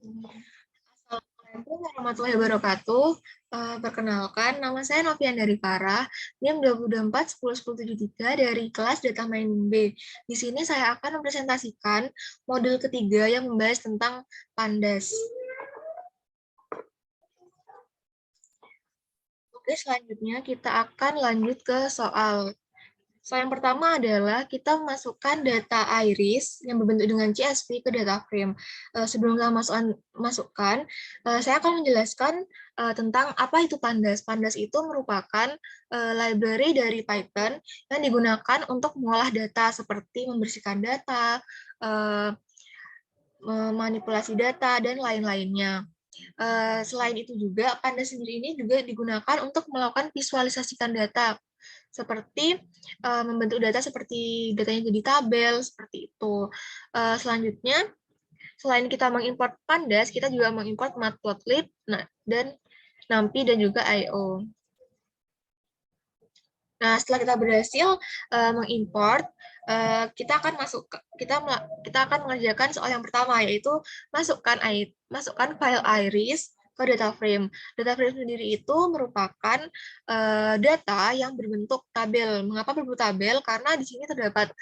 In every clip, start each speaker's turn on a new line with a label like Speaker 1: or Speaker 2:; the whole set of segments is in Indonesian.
Speaker 1: Assalamualaikum warahmatullahi wabarakatuh. Perkenalkan, nama saya Novian dari Farah, NIM 24 10 10 73 dari kelas Data Mining B. Di sini saya akan mempresentasikan modul ketiga yang membahas tentang Pandas. Oke, selanjutnya kita akan lanjut ke soal. Soal yang pertama adalah kita memasukkan data iris yang berbentuk dengan CSV ke data frame. Sebelum kita masukkan, saya akan menjelaskan tentang apa itu Pandas. Pandas itu merupakan library dari Python yang digunakan untuk mengolah data seperti membersihkan data, memanipulasi data, dan lain-lainnya. Selain itu juga, Pandas sendiri ini juga digunakan untuk melakukan visualisasikan data seperti membentuk data seperti datanya jadi tabel seperti itu. Selanjutnya, selain kita mengimport Pandas, kita juga mengimport Matplotlib dan NumPy dan juga I/O. Nah, setelah kita berhasil mengimport, kita akan mengerjakan soal yang pertama, yaitu masukkan file iris ke data frame. Data frame sendiri itu merupakan data yang berbentuk tabel. Mengapa berbentuk tabel? Karena di sini terdapat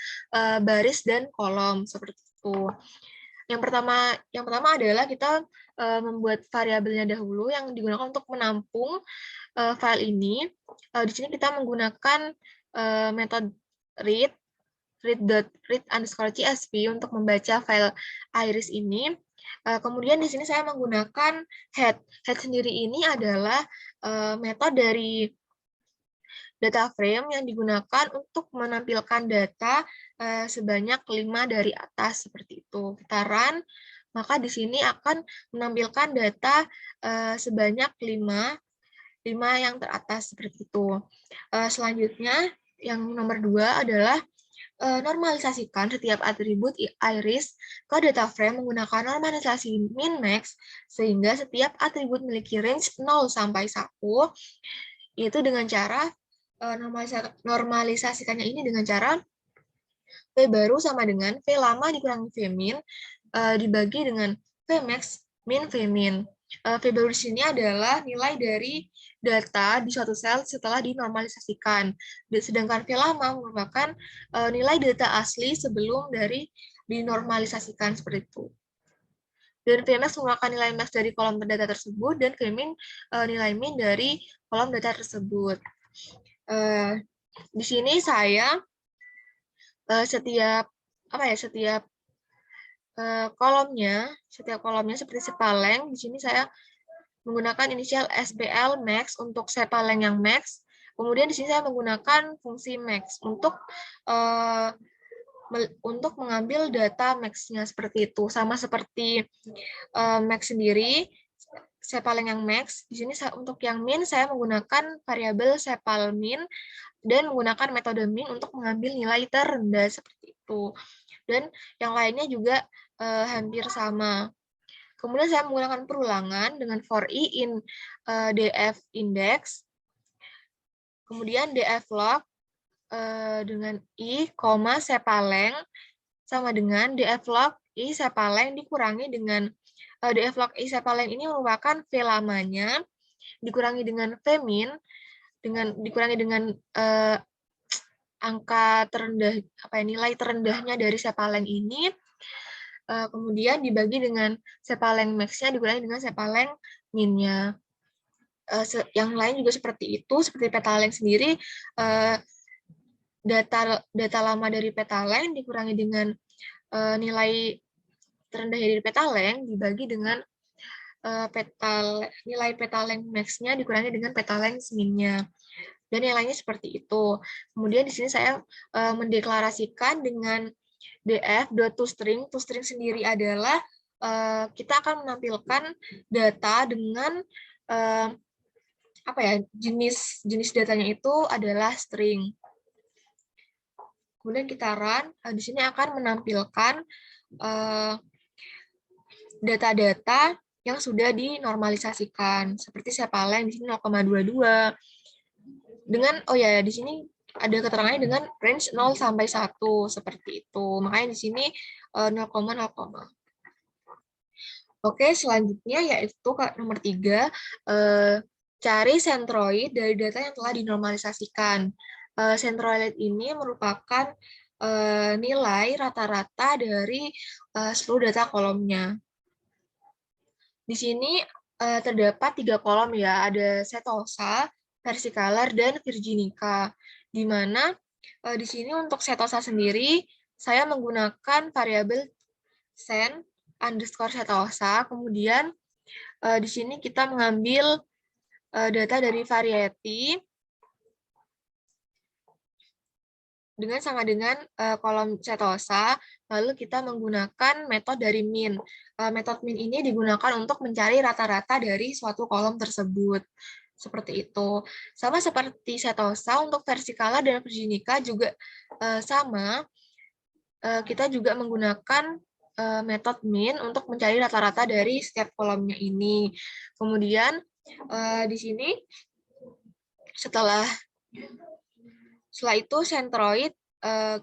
Speaker 1: baris dan kolom seperti itu. Yang pertama adalah kita membuat variabelnya dahulu yang digunakan untuk menampung file ini. Di sini kita menggunakan metode read _csv untuk membaca file iris ini. Kemudian di sini saya menggunakan head. Head sendiri ini adalah metode dari data frame yang digunakan untuk menampilkan data sebanyak 5 dari atas seperti itu. Kita run, maka di sini akan menampilkan data sebanyak 5 yang teratas seperti itu. Selanjutnya, yang nomor 2 adalah normalisasikan setiap atribut iris ke data frame menggunakan normalisasi min-max, sehingga setiap atribut memiliki range 0 sampai 1, yaitu dengan cara normalisasikannya ini dengan cara V baru sama dengan V lama dikurangi V min, dibagi dengan V max min V min. V baru di sini adalah nilai dari data di suatu sel setelah dinormalisasikan. Sedangkan V lama merupakan nilai data asli sebelum dari dinormalisasikan seperti itu. Dan VMax merupakan nilai max dari kolom data tersebut, dan VMin nilai min dari kolom data tersebut. Di sini saya setiap kolomnya seperti sepaleng. Di sini saya menggunakan inisial SPL max untuk sepaleng yang max. Kemudian di sini saya menggunakan fungsi max untuk mengambil data max-nya seperti itu. Sama seperti max sendiri, sepaleng yang max. Di sini untuk yang min saya menggunakan variabel sepal min dan menggunakan metode min untuk mengambil nilai terendah seperti itu. Dan yang lainnya juga hampir sama. Kemudian saya menggunakan perulangan dengan for i in df index. Kemudian df log dengan i, sepaleng sama dengan df log i sepaleng dikurangi dengan df log i sepaleng ini merupakan v lamanya dikurangi dengan v min dikurangi dengan angka terendah nilai terendahnya dari sepaleng ini, kemudian dibagi dengan sepaleng max-nya dikurangi dengan sepaleng min-nya. Yang lain juga seperti itu, seperti petaleng sendiri, data lama dari petaleng dikurangi dengan nilai terendah dari petaleng dibagi dengan nilai petaleng max-nya dikurangi dengan petaleng min-nya. Dan yang lainnya seperti itu. Kemudian di sini saya mendeklarasikan dengan df.toString. toString sendiri adalah kita akan menampilkan data dengan jenis datanya itu adalah string. Kemudian kita run, di sini akan menampilkan data-data yang sudah dinormalisasikan seperti sepaleng di sini 0,22. Di sini ada keterangannya dengan range 0 sampai 1 seperti itu. Makanya di sini 0,0. Oke, selanjutnya yaitu nomor 3, cari sentroid dari data yang telah dinormalisasikan. Sentroid ini merupakan nilai rata-rata dari seluruh data kolomnya. Di sini terdapat 3 kolom ya, ada setosa, versicolor, dan virginica. Di mana di sini untuk setosa sendiri, saya menggunakan variabel sen underscore setosa, kemudian di sini kita mengambil data dari variety dengan sama dengan kolom setosa, lalu kita menggunakan metode dari min. Metode min ini digunakan untuk mencari rata-rata dari suatu kolom tersebut. Seperti itu. Sama seperti setosa, untuk versicolor dan virginica juga sama. Kita juga menggunakan metode min untuk mencari rata-rata dari setiap kolomnya ini. Kemudian di sini setelah itu centroid,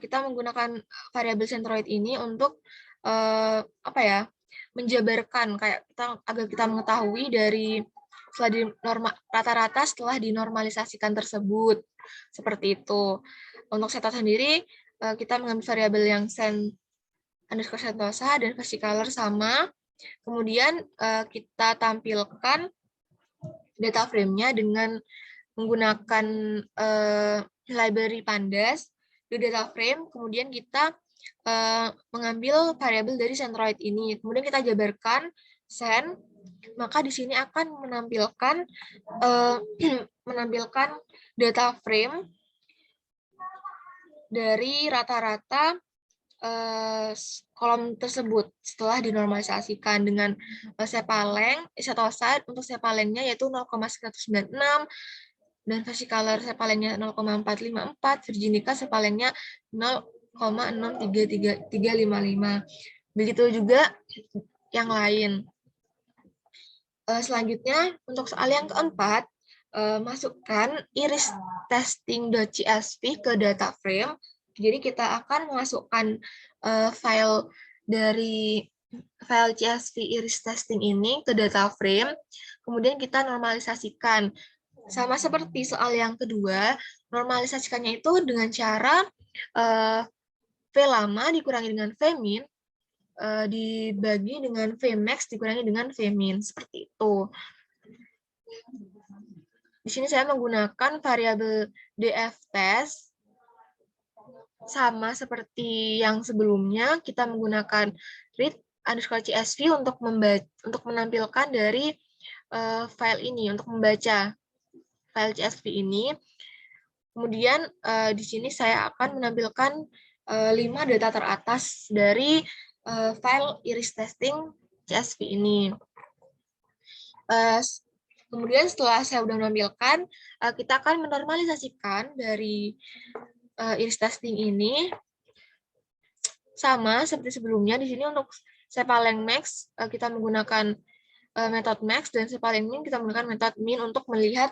Speaker 1: kita menggunakan variabel centroid ini untuk apa ya, menjabarkan kayak agar kita mengetahui dari rata-rata setelah dinormalisasikan tersebut, seperti itu. Untuk setosa sendiri kita mengambil variabel yang sen underscore setosa dan versicolor sama, kemudian kita tampilkan data frame-nya dengan menggunakan library pandas di data frame, kemudian kita mengambil variabel dari centroid ini, kemudian kita jabarkan sen, maka di sini akan menampilkan menampilkan data frame dari rata-rata kolom tersebut setelah dinormalisasikan dengan sepaleng, setosa untuk sepalengnya yaitu 0,196, dan versicolor sepalengnya 0,454, virginica sepalengnya 0,633355. Begitu juga yang lain. Selanjutnya, untuk soal yang keempat, masukkan iris testing.csv ke data frame. Jadi kita akan memasukkan file dari file CSV iris testing ini ke data frame, kemudian kita normalisasikan. Sama seperti soal yang kedua, normalisasikannya itu dengan cara V lama dikurangi dengan V min, dibagi dengan V max dikurangi dengan V min, seperti itu. Di sini saya menggunakan variabel df test, sama seperti yang sebelumnya, kita menggunakan read underscore csv untuk menampilkan dari file ini, untuk membaca file csv ini. Kemudian di sini saya akan menampilkan 5 data teratas dari file iris testing csv ini. Kemudian setelah saya sudah menampilkan, kita akan menormalisasikan dari iris testing ini sama seperti sebelumnya. Di sini untuk sepaleng max kita menggunakan metode max, dan sepaleng min kita menggunakan metode min untuk melihat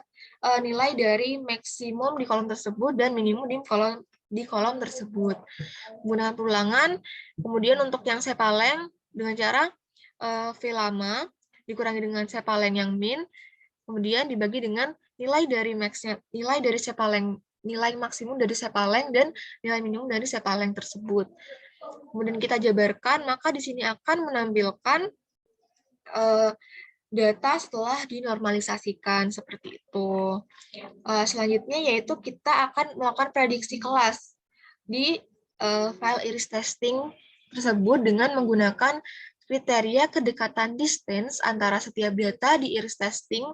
Speaker 1: nilai dari maksimum di kolom tersebut dan minimum di kolom tersebut. Menggunakan perulangan. Kemudian untuk yang sepaleng dengan cara V lama dikurangi dengan sepaleng yang min, kemudian dibagi dengan nilai dari max-nya, nilai dari sepaleng, nilai maksimum dari sepaleng dan nilai minimum dari sepaleng tersebut. Kemudian kita jabarkan, maka di sini akan menampilkan data setelah dinormalisasikan, seperti itu. Selanjutnya yaitu kita akan melakukan prediksi kelas di file iris testing tersebut dengan menggunakan kriteria kedekatan distance antara setiap data di iris testing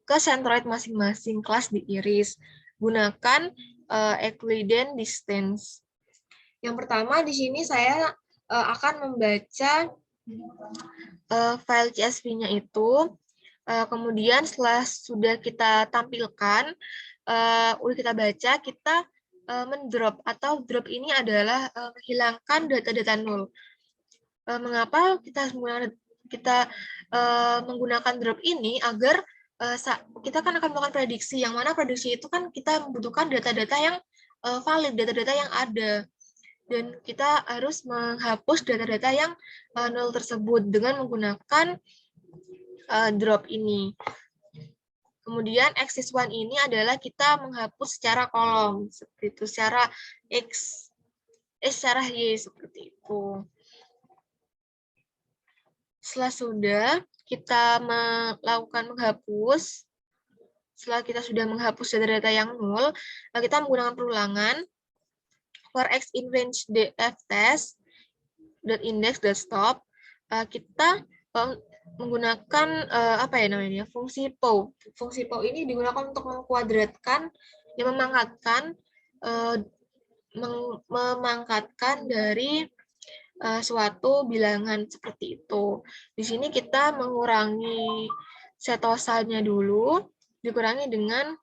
Speaker 1: ke centroid masing-masing kelas di iris. Gunakan Euclidean distance. Yang pertama di sini saya akan membaca file CSV-nya itu. Kemudian setelah sudah kita tampilkan, udah kita baca, kita mendrop, atau drop ini adalah menghilangkan data-data nol. Mengapa kita menggunakan drop ini? Agar kita kan akan melakukan prediksi, yang mana prediksi itu kan kita membutuhkan data-data yang valid, data-data yang ada. Dan kita harus menghapus data-data yang nol tersebut dengan menggunakan drop ini. Kemudian axis one ini adalah kita menghapus secara kolom, seperti itu, secara X, secara Y, seperti itu. Setelah sudah kita melakukan menghapus, setelah kita sudah menghapus data-data yang nol, kita menggunakan perulangan for X in range df test .index.stop, kita menggunakan apa ya namanya, fungsi POW. Fungsi POW ini digunakan untuk mengkuadratkan, ya memangkatkan dari suatu bilangan seperti itu. Di sini kita mengurangi setosanya dulu, dikurangi dengan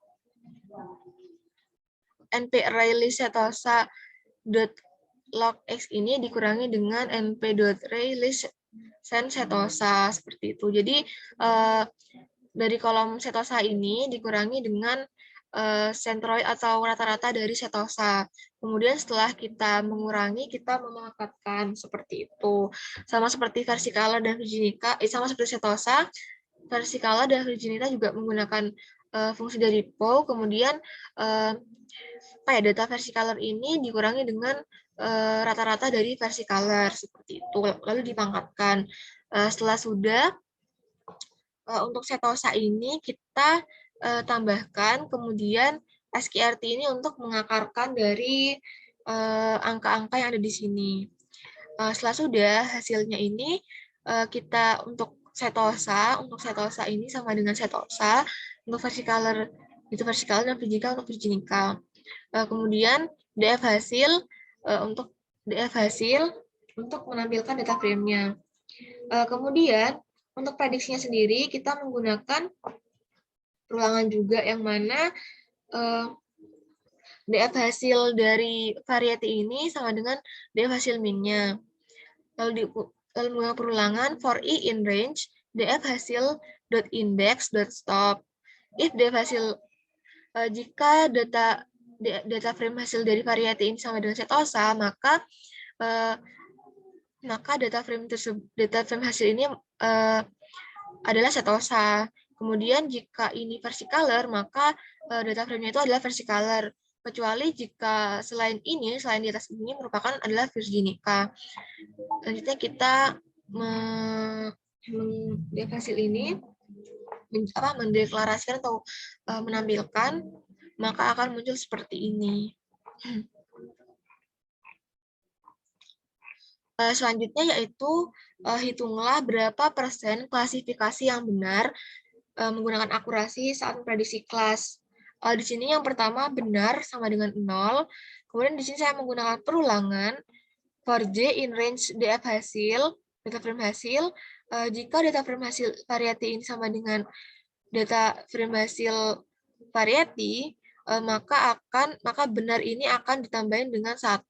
Speaker 1: np-array list setosa log X ini dikurangi dengan np.array list sen setosa, seperti itu. Jadi dari kolom setosa ini dikurangi dengan sentroid atau rata-rata dari setosa. Kemudian setelah kita mengurangi, kita memangkatkan, seperti itu. Sama seperti versicolor dan virginica, sama seperti setosa, versicolor dan virginica juga menggunakan fungsi dari POW. Kemudian data versicolor ini dikurangi dengan rata-rata dari versicolor, seperti itu, lalu dipangkatkan. Setelah sudah, untuk setosa ini kita tambahkan kemudian SQRT ini untuk mengakarkan dari angka-angka yang ada di sini. Setelah sudah, hasilnya ini kita untuk setosa ini sama dengan setosa, untuk versicolor itu versicolor dan virginica untuk virginica. Kemudian DF hasil untuk menampilkan data frame-nya. Kemudian untuk prediksinya sendiri kita menggunakan perulangan juga, yang mana DF hasil dari variety ini sama dengan DF hasil min-nya. Lalu menggunakan perulangan for I in range DF hasil .index.stop. If DF hasil jika data frame hasil dari variety ini sama dengan setosa, maka data frame hasil ini adalah setosa. Kemudian jika ini versicolor, maka data frame-nya itu adalah versicolor. Kecuali jika selain di atas ini merupakan adalah virginica. Selanjutnya kita hasil ini mendeklarasikan atau menampilkan, maka akan muncul seperti ini. Selanjutnya yaitu hitunglah berapa persen klasifikasi yang benar menggunakan akurasi saat memprediksi kelas. Di sini yang pertama benar sama dengan 0. Kemudian di sini saya menggunakan perulangan for J in range DF hasil, data frame hasil. Jika data frame hasil variety ini sama dengan data frame hasil variety, maka benar ini akan ditambahin dengan 1.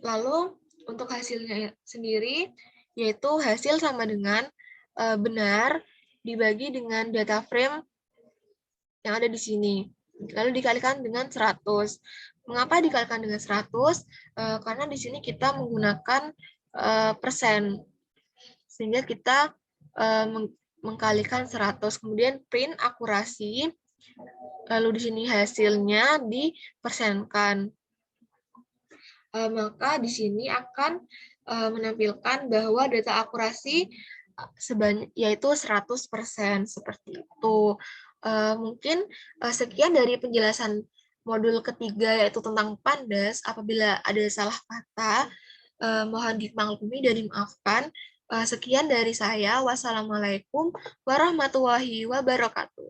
Speaker 1: Lalu untuk hasilnya sendiri, yaitu hasil sama dengan benar dibagi dengan data frame yang ada di sini. Lalu dikalikan dengan 100. Mengapa dikalikan dengan 100? Karena di sini kita menggunakan persen. Sehingga kita mengkalikan 100. Kemudian print akurasi. Lalu di sini hasilnya dipersenkan. Maka di sini akan menampilkan bahwa data akurasi yaitu 100%, seperti itu. Mungkin sekian dari penjelasan modul ketiga, yaitu tentang Pandas. Apabila ada salah kata, mohon dimaklumi dan dimaafkan. Sekian dari saya. Wassalamualaikum warahmatullahi wabarakatuh.